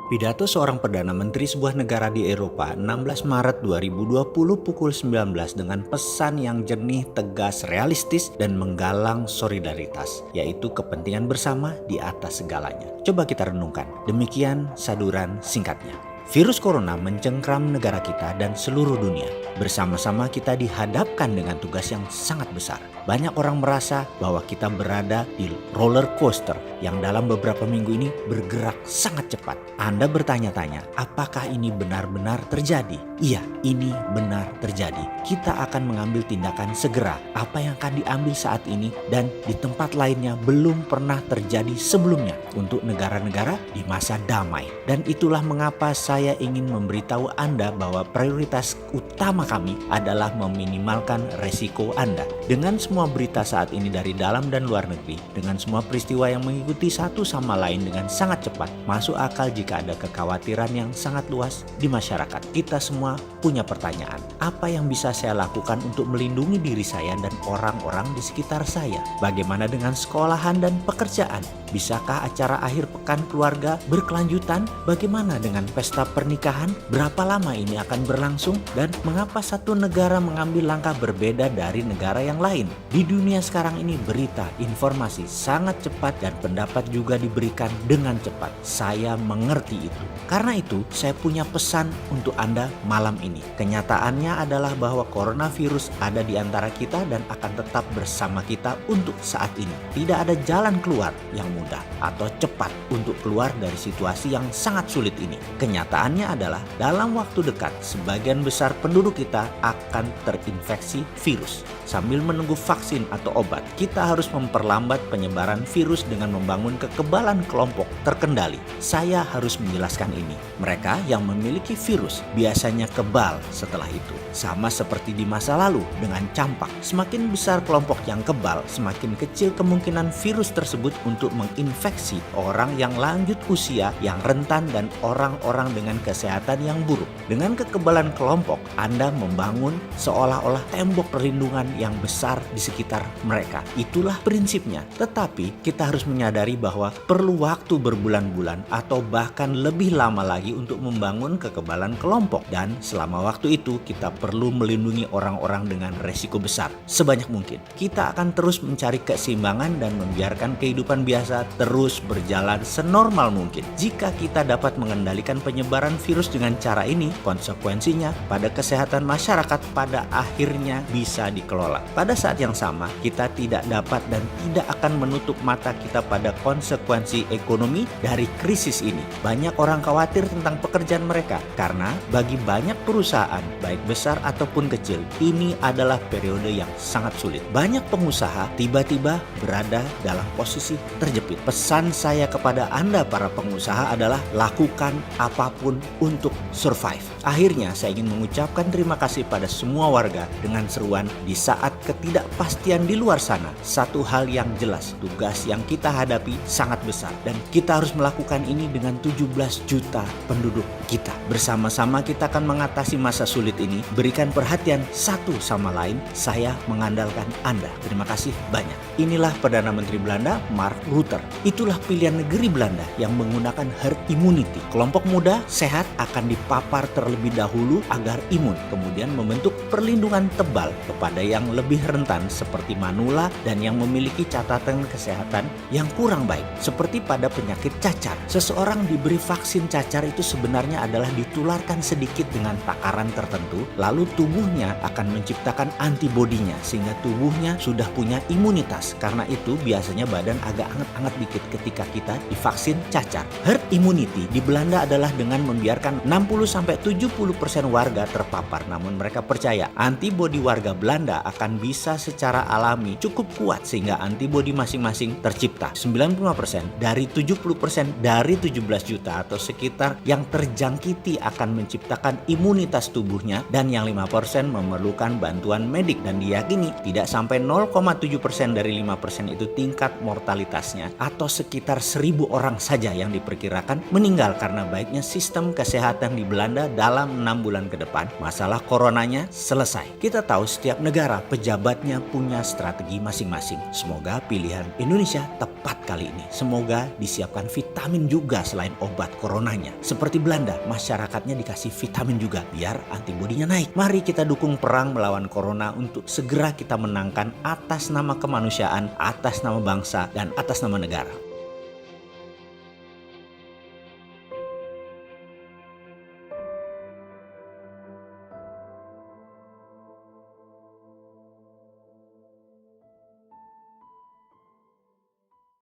Pidato seorang Perdana Menteri sebuah negara di Eropa 16 Maret 2020 pukul 19 dengan pesan yang jernih, tegas, realistis, dan menggalang solidaritas, yaitu kepentingan bersama di atas segalanya. Coba kita renungkan, demikian saduran singkatnya. Virus corona mencengkram negara kita dan seluruh dunia. Bersama-sama kita dihadapkan dengan tugas yang sangat besar. Banyak orang merasa bahwa kita berada di roller coaster yang dalam beberapa minggu ini bergerak sangat cepat. Anda bertanya-tanya, apakah ini benar-benar terjadi? Iya, ini benar terjadi. Kita akan mengambil tindakan segera. Apa yang akan diambil saat ini dan di tempat lainnya belum pernah terjadi sebelumnya untuk negara-negara di masa damai. Dan itulah mengapa saya ingin memberitahu Anda bahwa prioritas utama kami adalah meminimalkan resiko Anda. Dengan semua berita saat ini dari dalam dan luar negeri, dengan semua peristiwa yang mengikuti satu sama lain dengan sangat cepat, masuk akal jika ada kekhawatiran yang sangat luas di masyarakat. Kita semua punya pertanyaan, apa yang bisa saya lakukan untuk melindungi diri saya dan orang-orang di sekitar saya? Bagaimana dengan sekolahan dan pekerjaan? Bisakah acara akhir pekan keluarga berkelanjutan? Bagaimana dengan pesta pernikahan? Berapa lama ini akan berlangsung? Dan mengapa satu negara mengambil langkah berbeda dari negara yang lain? Di dunia sekarang ini berita, informasi sangat cepat dan pendapat juga diberikan dengan cepat. Saya mengerti itu. Karena itu, saya punya pesan untuk Anda malam ini. Kenyataannya adalah bahwa coronavirus ada di antara kita dan akan tetap bersama kita untuk saat ini. Tidak ada jalan keluar yang mudah atau cepat untuk keluar dari situasi yang sangat sulit ini. Kenyataannya adalah dalam waktu dekat, sebagian besar penduduk kita akan terinfeksi virus. Sambil menunggu vaksin atau obat, kita harus memperlambat penyebaran virus dengan membangun kekebalan kelompok terkendali. Saya harus menjelaskan ini. Mereka yang memiliki virus biasanya kebal setelah itu. Sama seperti di masa lalu dengan campak. Semakin besar kelompok yang kebal, semakin kecil kemungkinan virus tersebut untuk menginfeksi orang yang lanjut usia, yang rentan, dan orang-orang dengan kesehatan yang buruk. Dengan kekebalan kelompok, Anda membangun seolah-olah tembok perlindungan yang besar di sekitar mereka. Itulah prinsipnya. Tetapi kita harus menyadari bahwa perlu waktu berbulan-bulan atau bahkan lebih lama lagi untuk membangun kekebalan kelompok. Dan selama waktu itu kita perlu melindungi orang-orang dengan resiko besar sebanyak mungkin. Kita akan terus mencari keseimbangan dan membiarkan kehidupan biasa terus berjalan senormal mungkin. Jika kita dapat mengendalikan penyebaran virus dengan cara ini, konsekuensinya pada kesehatan masyarakat pada akhirnya bisa dikelola. Pada saat yang sama, kita tidak dapat dan tidak akan menutup mata kita pada konsekuensi ekonomi dari krisis ini. Banyak orang khawatir tentang pekerjaan mereka karena bagi banyak perusahaan, baik besar ataupun kecil, ini adalah periode yang sangat sulit. Banyak pengusaha tiba-tiba berada dalam posisi terjepit. Pesan saya kepada Anda para pengusaha adalah lakukan apapun untuk survive. Akhirnya saya ingin mengucapkan terima kasih pada semua warga dengan seruan di saat ketidakpastian di luar sana. Satu hal yang jelas, tugas yang kita hadapi sangat besar dan kita harus melakukan ini dengan 17 juta penduduk kita. Bersama-sama kita akan mengatasi masa sulit ini. Berikan perhatian satu sama lain. Saya mengandalkan Anda. Terima kasih banyak. Inilah Perdana Menteri Belanda, Mark Rutte. Itulah pilihan negeri Belanda yang menggunakan herd immunity. Kelompok muda sehat akan dipapar terlebih dahulu agar imun, kemudian membentuk perlindungan tebal kepada yang lebih rentan seperti manula dan yang memiliki catatan kesehatan yang kurang baik seperti pada penyakit cacar. Seseorang diberi vaksin cacar itu sebenarnya adalah ditularkan sedikit dengan takaran tertentu, lalu tubuhnya akan menciptakan antibodinya sehingga tubuhnya sudah punya imunitas. Karena itu biasanya badan agak hangat-hangat dikit ketika kita divaksin cacar. Herd immunity di Belanda adalah dengan membiarkan 60-70% warga terpapar, namun mereka percaya antibodi warga Belanda akan bisa secara alami cukup kuat sehingga antibodi masing-masing tercipta. 95% dari 70% dari 17 juta atau sekitar yang terjangkiti akan menciptakan imunitas tubuhnya, dan yang 5% memerlukan bantuan medik, dan diyakini tidak sampai 0,7% dari 5% itu tingkat mortalitasnya atau sekitar 1.000 orang saja yang diperkirakan meninggal karena baiknya sistem kesehatan di Belanda dalam 6 bulan ke depan. Masalah coronanya selesai. Kita tahu setiap negara pejabatnya punya strategi masing-masing. Semoga pilihan Indonesia tepat kali ini. Semoga disiapkan vitamin juga selain obat coronanya. Seperti Belanda, masyarakatnya dikasih vitamin juga biar antibodinya naik. Mari kita dukung perang melawan corona untuk segera kita menangkan atas nama kemanusiaan, atas nama bangsa, dan atas nama negara.